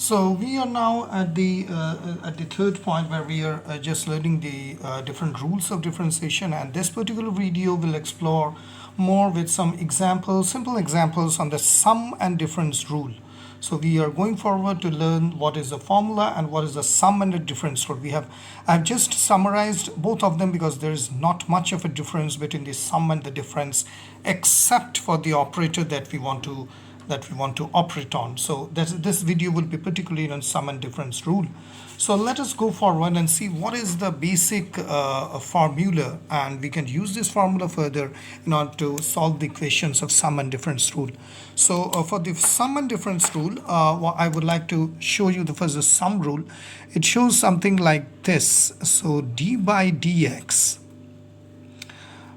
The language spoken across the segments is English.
So we are now at the third point where we are just learning the different rules of differentiation, and this particular video will explore more with some examples, simple examples on the sum and difference rule. So we are going forward to learn what is the formula and what is the sum and the difference rule. I've just summarized both of them because there is not much of a difference between the sum and the difference, except for the operator that we want to operate on. So this video will be particularly on sum and difference rule. So let us go forward and see what is the basic formula, and we can use this formula further in order to solve the equations of sum and difference rule. So for the sum and difference rule, what I would like to show you the sum rule. It shows something like this. So d by dx.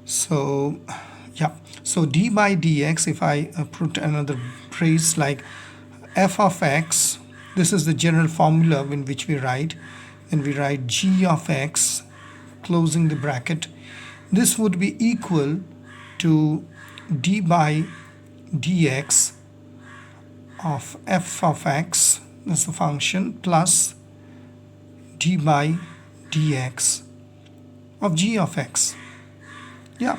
So yeah, so d by dx, if I put another phrase like f of x, this is the general formula in which we write, and we write g of x, closing the bracket. This would be equal to d by dx of f of x, that's the function, plus d by dx of g of x. Yeah,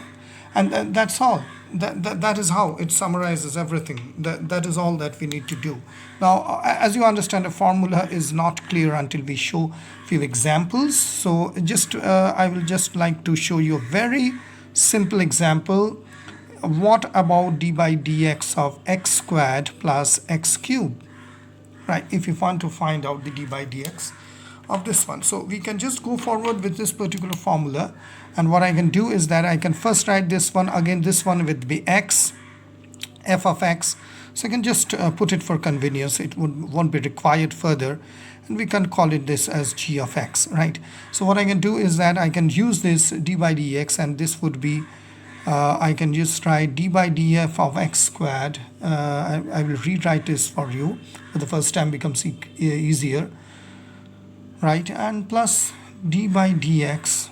and that's all. That is how it summarizes everything. That is all that we need to do. Now, as you understand, a formula is not clear until we show a few examples. So I will just like to show you a very simple example. What about d by dx of x squared plus x cubed? Right, if you want to find out the d by dx of this one. So we can just go forward with this particular formula, and what I can do is that I can first write this one again. This one will be x, f of x. So I can just put it for convenience. It won't be required further, and we can call it this as g of x, right? So what I can do is that I can use this d by dx, and this would be I can just write d by df of x squared. I will rewrite this for you, for the first time becomes easier, right? And plus d by dx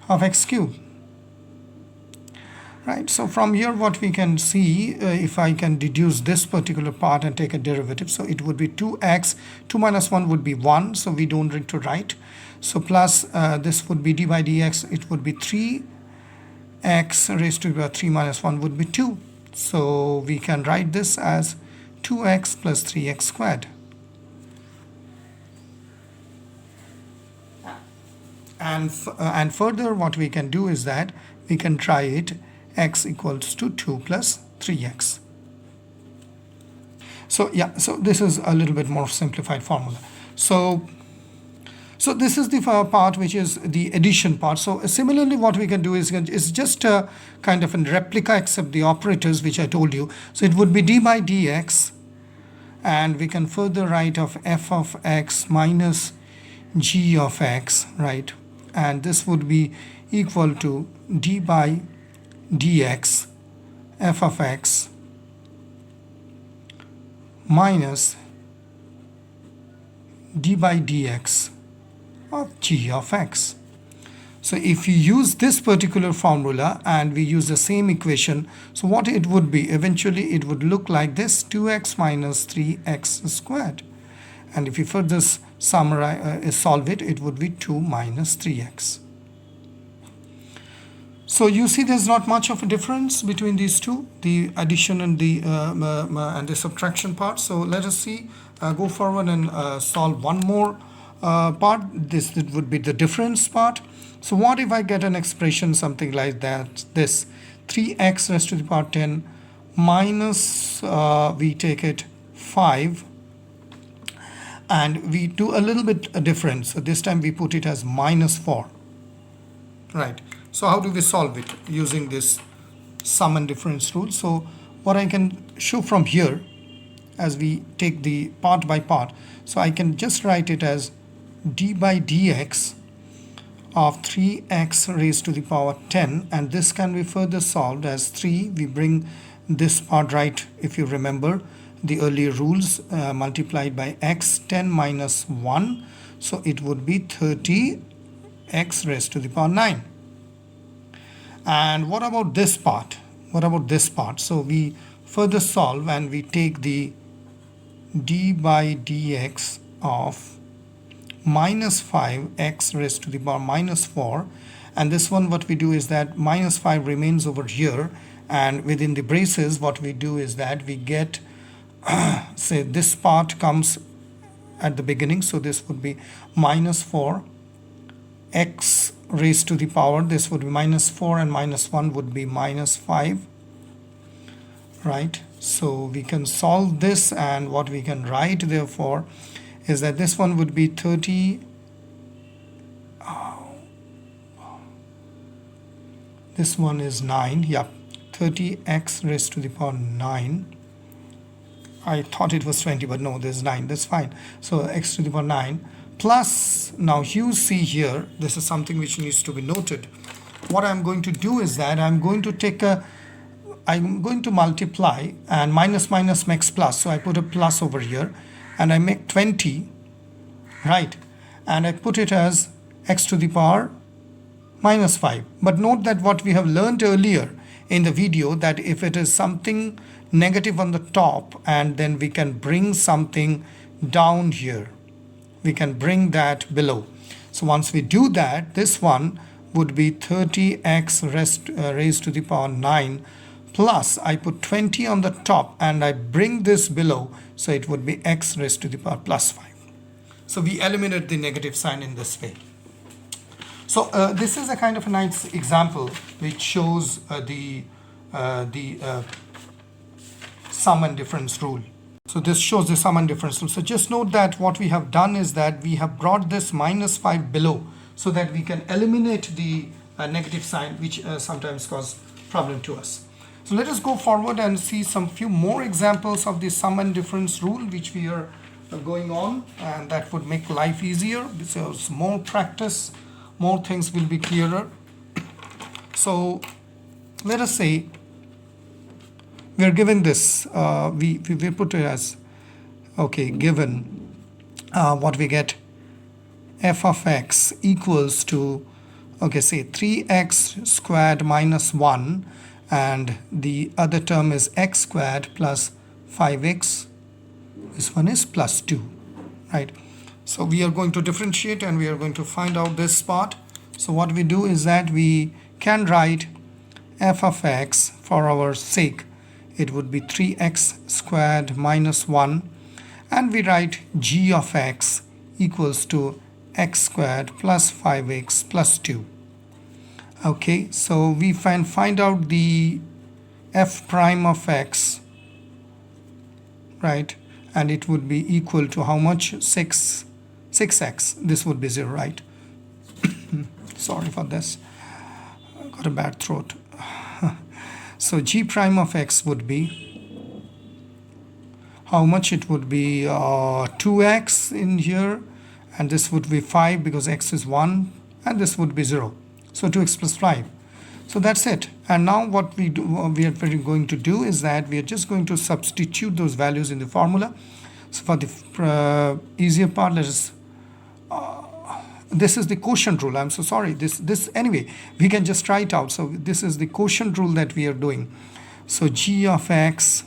of x cubed, right? So from here what we can see, if I can deduce this particular part and take a derivative, so it would be 2x, 2 minus 1 would be 1, so we don't need to write. So plus this would be d by dx, it would be 3x raised to the power 3 minus 1 would be 2. So we can write this as 2x plus 3x squared. And further what we can do is that we can try it x equals to 2 plus 3x. So yeah, so this is a little bit more simplified formula. So this is the part which is the addition part. So similarly what we can do is just a kind of a replica except the operators which I told you. So it would be d by dx, and we can further write of f of x minus g of x, right? And this would be equal to d by dx f of x minus d by dx of g of x. So if you use this particular formula and we use the same equation, so what it would be, eventually it would look like this, 2x minus 3x squared. And if you further solve it, it would be 2 minus 3x. So you see there's not much of a difference between these two, the addition and the subtraction part. So let us see, go forward and solve one more part. This would be the difference part. So what if I get an expression something like that, this 3x raised to the power 10 minus, we take it 5, and we do a little bit different. So this time we put it as minus 4, right? So how do we solve it? Using this sum and difference rule. So what I can show from here, as we take the part by part, so I can just write it as d by dx of 3x raised to the power 10, and this can be further solved as 3. We bring this part right, if you remember the earlier rules, multiplied by x, 10 minus 1, so it would be 30x raised to the power 9. And what about this part? So we further solve and we take the d by dx of minus 5x raised to the power minus 4, and this one what we do is that minus 5 remains over here, and within the braces what we do is that we get say this part comes at the beginning, so this would be minus 4 x raised to the power, this would be minus 4 and minus 1 would be minus 5, right? So we can solve this, and what we can write therefore is that this one would be 30, this one is 9, yeah, 30x raised to the power 9. I thought it was 20, but no, there's 9, that's fine. So x to the power 9 plus, now you see here, this is something which needs to be noted. What I'm going to do is that I'm going to multiply, and minus minus makes plus, so I put a plus over here and I make 20, right, and I put it as x to the power minus 5. But note that what we have learned earlier in the video, that if it is something negative on the top and then we can bring something down here, we can bring that below. So once we do that, this one would be 30x raised to the power 9 plus I put 20 on the top and I bring this below, so it would be x raised to the power plus 5. So we eliminate the negative sign in this way. So this is a kind of a nice example which shows the sum and difference rule. So this shows the sum and difference rule. So just note that what we have done is that we have brought this minus 5 below so that we can eliminate the negative sign which sometimes cause problem to us. So let us go forward and see some few more examples of the sum and difference rule which we are going on, and that would make life easier. So more practice, more things will be clearer. So let us say we are given this, we put it as, okay, given what we get, f of x equals to, okay, say 3x squared minus 1, and the other term is x squared plus 5x, this one is plus 2, right? So we are going to differentiate and we are going to find out this part. So what we do is that we can write f of x, for our sake it would be 3x squared minus 1, and we write g of x equals to x squared plus 5x plus 2. Okay, so we find out the f prime of x, right, and it would be equal to how much? 6x. This would be 0, right? Sorry for this, I got a bad throat. So g prime of x would be how much? It would be 2x in here, and this would be 5 because x is 1, and this would be 0. So 2x plus 5. So that's it. And now what we are going to do is that we are just going to substitute those values in the formula. So for the easier part, let us this is the quotient rule. I'm so sorry. This anyway, we can just try it out. So this is the quotient rule that we are doing. So g of x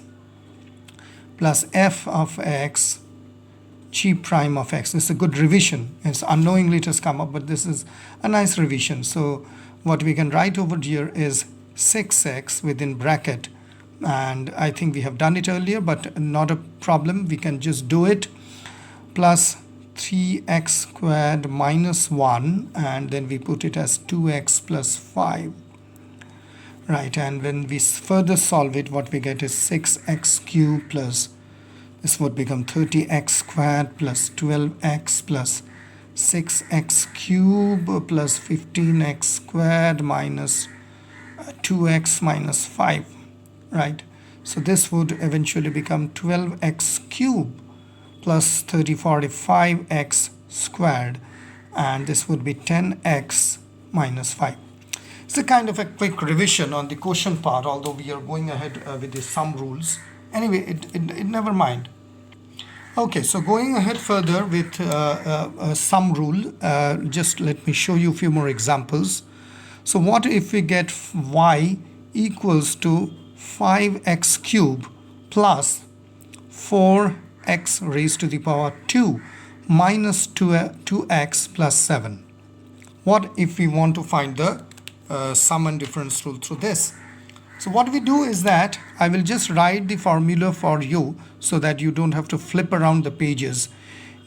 plus f of x, g prime of x. This is a good revision. It's unknowingly it has come up, but this is a nice revision. So what we can write over here is 6x within bracket, and I think we have done it earlier, but not a problem. We can just do it, plus 3x squared minus 1, and then we put it as 2x plus 5, right? And when we further solve it, what we get is 6x cubed plus, this would become 30x squared plus 12x plus 6x cubed plus 15x squared minus 2x minus 5, right? So this would eventually become 12x cubed plus 45x squared, and this would be 10x minus 5. It's a kind of a quick revision on the quotient part, although we are going ahead with the sum rules. Anyway, it never mind. Okay, so going ahead further with sum rule, just let me show you a few more examples. So what if we get y equals to 5x cubed plus 4 4x raised to the power 2 minus 2x plus 7. What if we want to find the sum and difference rule through this? So what we do is that I will just write the formula for you so that you don't have to flip around the pages.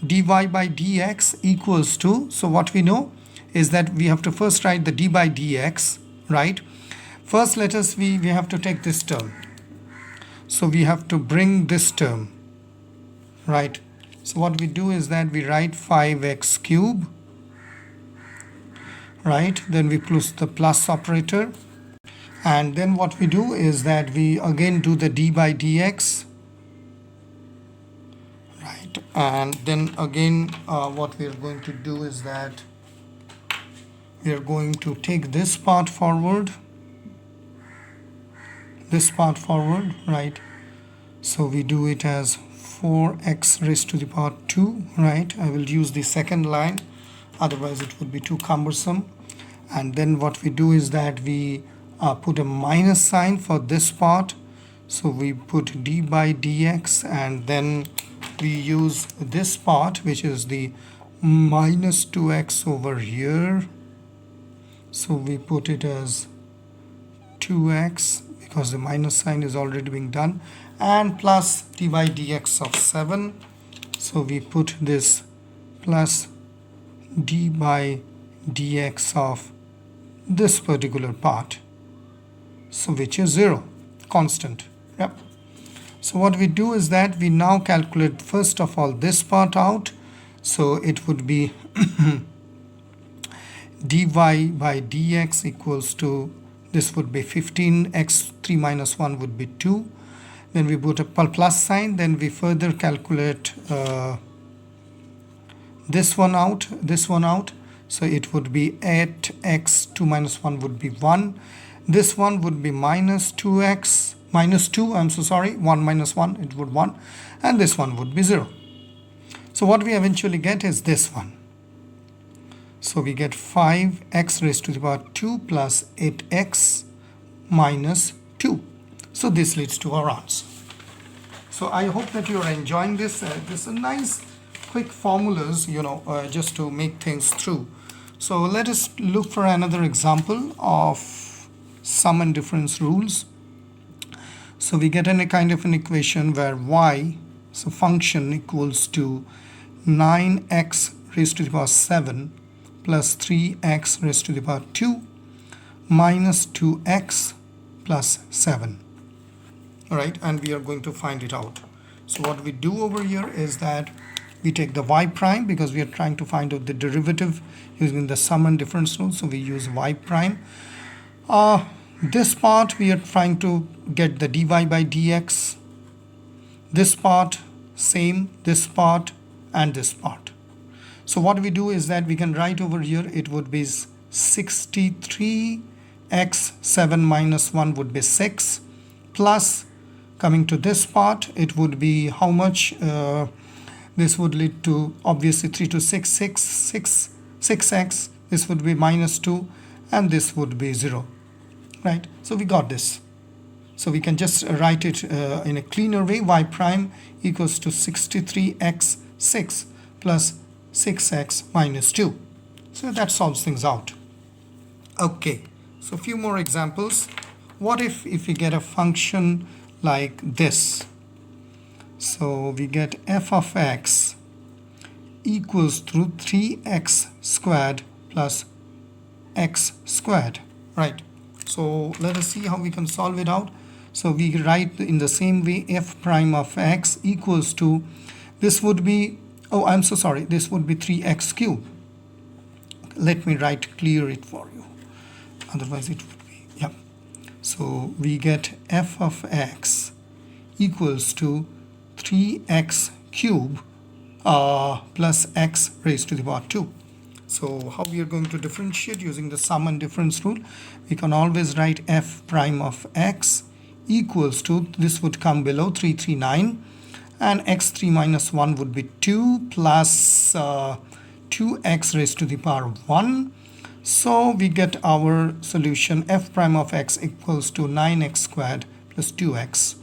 Dy by dx equals to, so what we know is that we have to first write the d by dx, right? First let us, we have to take this term. So we have to bring this term, right? So what we do is that we write 5x cube, right? Then we plus the plus operator. And then what we do is that we again do the d by dx, right? And then again what we are going to do is that we are going to take this part forward, right? So we do it as 4x raised to the power 2, right? I will use the second line, otherwise it would be too cumbersome. And then what we do is that we put a minus sign for this part. So we put d by dx, and then we use this part, which is the minus 2x over here. So we put it as 2x because the minus sign is already being done, and plus d by dx of 7. So we put this plus d by dx of this particular part, so which is 0, constant. Yep. So what we do is that we now calculate first of all this part out. So it would be dy by dx equals to, this would be 15x, 3 minus 1 would be 2. Then we put a plus sign, then we further calculate this one out. So it would be 8x, 2 minus 1 would be 1. This one would be minus 2x, minus 2, I'm so sorry, 1 minus 1, it would 1. And this one would be 0. So what we eventually get is this one. So we get 5x raised to the power 2 plus 8x minus 2. So this leads to our answer. So I hope that you are enjoying this. This is nice, quick formulas, just to make things through. So let us look for another example of sum and difference rules. So we get a kind of an equation where y, so function, equals to 9x raised to the power 7 plus 3x raised to the power 2 minus 2x plus 7. All right, and we are going to find it out. So what we do over here is that we take the y prime, because we are trying to find out the derivative using the sum and difference rule. So we use y prime. This part we are trying to get the dy by dx. This part same, this part and this part. So what we do is that we can write over here, it would be 63x 7 minus 1 would be 6, plus coming to this part, it would be how much? This would lead to obviously 3 to 6, 6x. This would be minus 2, and this would be 0. Right? So we got this. So we can just write it in a cleaner way. Y prime equals to 63x 6 plus 6x minus 2. So that solves things out. Okay. So a few more examples. What if we get a function like this? So we get f of x equals to 3x squared plus x squared, right? So let us see how we can solve it out. So we write in the same way, f prime of x equals to, this would be, oh, I'm so sorry, this would be 3x cubed. Let me clear it for you. Otherwise it would be, yeah. So we get f of x equals to 3x cubed plus x raised to the power 2. So how we are going to differentiate using the sum and difference rule? We can always write f prime of x equals to, this would come below 339, and x3 minus 1 would be 2 plus 2x raised to the power 1. So we get our solution, f prime of x equals to 9x squared plus 2x.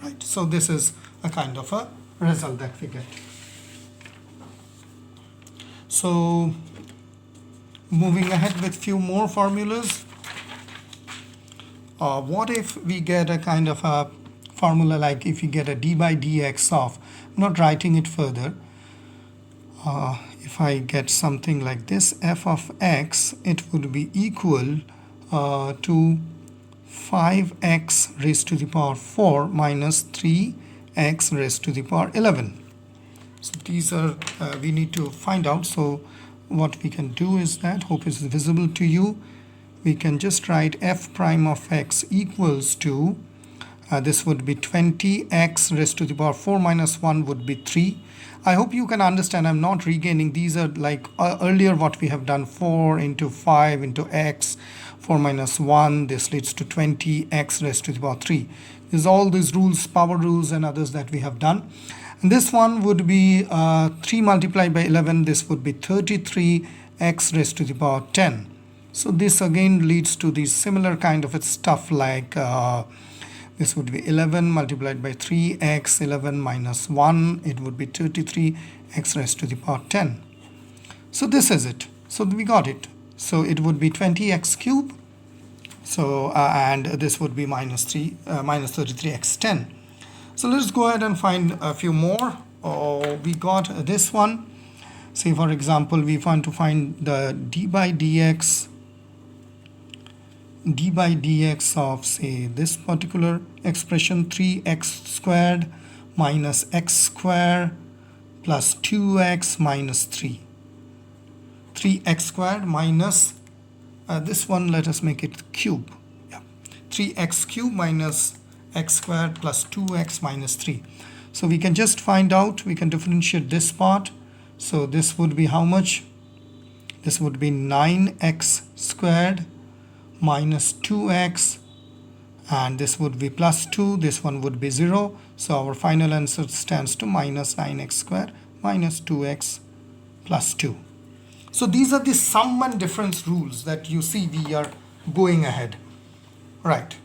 Right. So this is a kind of a result that we get. So moving ahead with few more formulas. What if we get a kind of a formula like if you get a d by dx of, I'm not writing it further, if I get something like this, f of x, it would be equal to 5x raised to the power 4 minus 3x raised to the power 11. So these are, we need to find out. So what we can do is that, hope is visible to you, we can just write f prime of x equals to, this would be 20x raised to the power 4 minus 1 would be 3. I hope you can understand, I'm not regaining, these are like earlier what we have done, 4 into 5 into x, 4 minus 1, this leads to 20x raised to the power 3. There's all these rules, power rules and others that we have done. And this one would be 3 multiplied by 11, this would be 33x raised to the power 10. So this again leads to the similar kind of stuff like this would be 11 multiplied by 3x, 11 minus 1, it would be 33x raised to the power 10. So this is it. So we got it. So it would be 20x cube. So and this would be minus 33x 10. So let's go ahead and find a few more. We got this one. Say for example, we want to find the d by dx of, say, this particular expression, 3x squared minus x squared plus 2x minus 3. 3x squared minus, this one, let us make it cube. Yeah. 3x cube minus x squared plus 2x minus 3. So we can just find out, we can differentiate this part. So this would be how much? This would be 9x squared minus 2x, and this would be plus 2, this one would be 0. So our final answer stands to minus 9x squared minus 2x plus 2. So these are the sum and difference rules that you see we are going ahead. Right.